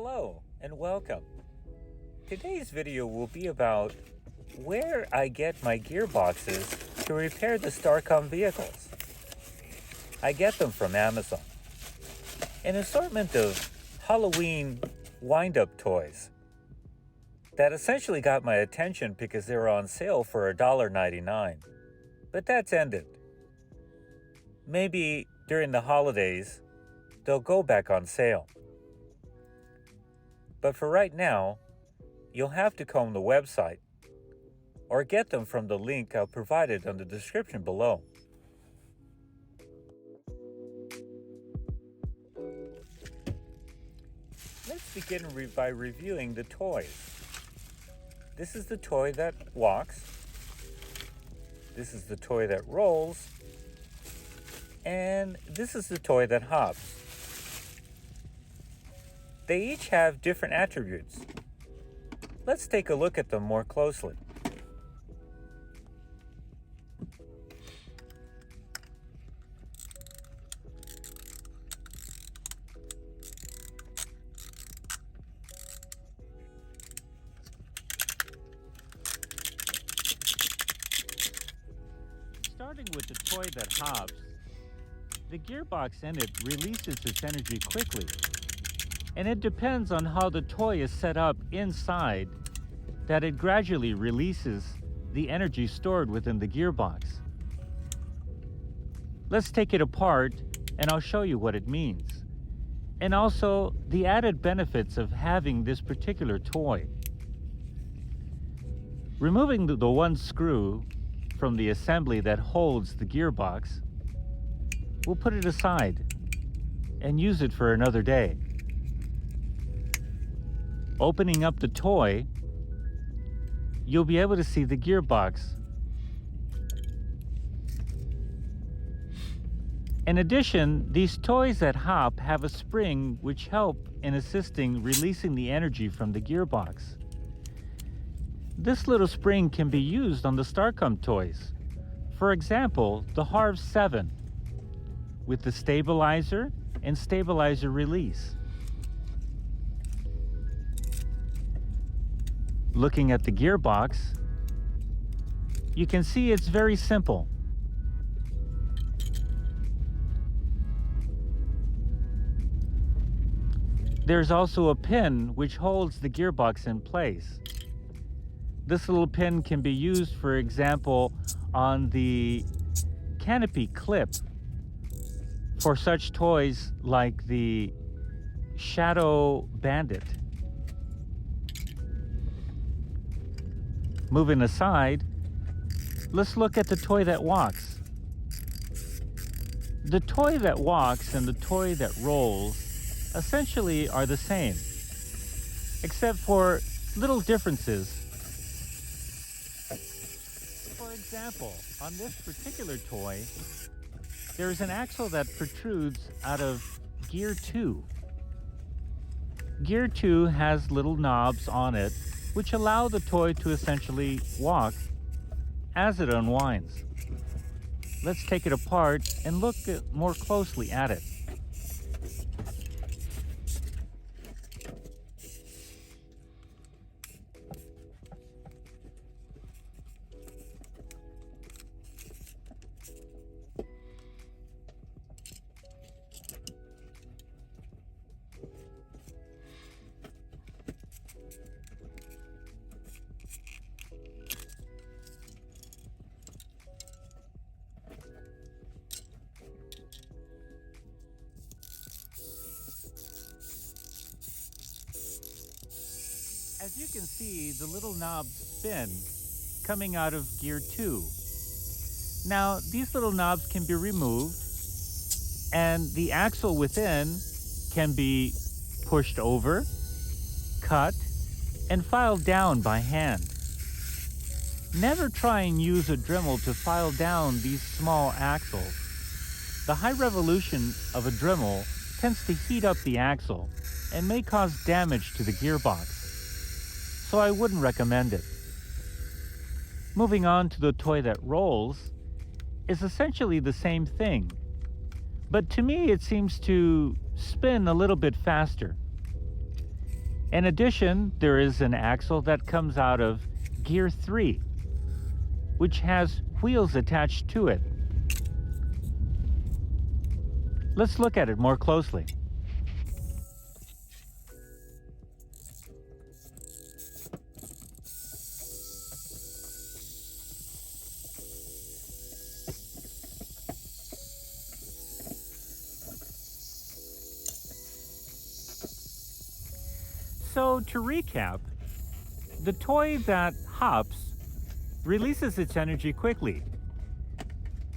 Hello and welcome. Today's video will be about where I get my gearboxes to repair the Starcom vehicles. I get them from Amazon. An assortment of Halloween wind-up toys that essentially got my attention because they were on sale for $1.99. But that's ended. Maybe during the holidays, they'll go back on sale. But for right now, you'll have to comb the website or get them from the link I've provided on the description below. Let's begin by reviewing the toys. This is the toy that walks. This is the toy that rolls. And this is the toy that hops. They each have different attributes. Let's take a look at them more closely. Starting with the toy that hops, the gearbox in it releases its energy quickly. And it depends on how the toy is set up inside that it gradually releases the energy stored within the gearbox. Let's take it apart and I'll show you what it means. And also the added benefits of having this particular toy. Removing the one screw from the assembly that holds the gearbox, we'll put it aside and use it for another day. Opening up the toy, you'll be able to see the gearbox. In addition, these toys that hop have a spring which help in assisting releasing the energy from the gearbox. This little spring can be used on the Starcom toys. For example, the Harv 7 with the stabilizer and stabilizer release. Looking at the gearbox, you can see it's very simple. There's also a pin which holds the gearbox in place. This little pin can be used, for example, on the canopy clip for such toys like the Shadow Bandit. Moving aside, let's look at the toy that walks. The toy that walks and the toy that rolls essentially are the same, except for little differences. For example, on this particular toy, there's an axle that protrudes out of Gear 2. Gear 2 has little knobs on it which allow the toy to essentially walk as it unwinds. Let's take it apart and look more closely at it. As you can see, the little knobs spin coming out of Gear 2. Now, these little knobs can be removed and the axle within can be pushed over, cut, and filed down by hand. Never try and use a Dremel to file down these small axles. The high revolution of a Dremel tends to heat up the axle and may cause damage to the gearbox, so I wouldn't recommend it. Moving on to the toy that rolls is essentially the same thing, but to me it seems to spin a little bit faster. In addition, there is an axle that comes out of Gear 3, which has wheels attached to it. Let's look at it more closely. So to recap, the toy that hops releases its energy quickly.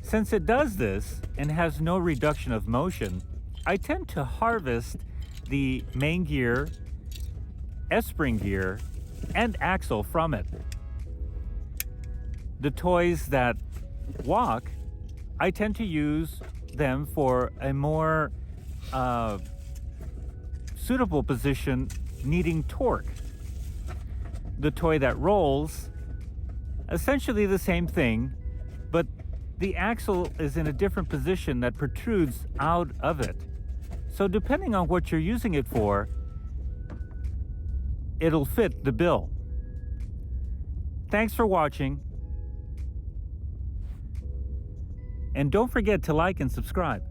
Since it does this and has no reduction of motion, I tend to harvest the main gear, S-spring gear, and axle from it. The toys that walk, I tend to use them for a more suitable position needing torque. The toy that rolls, essentially the same thing, but the axle is in a different position that protrudes out of it. So depending on what you're using it for, it'll fit the bill. Thanks for watching. And don't forget to like and subscribe.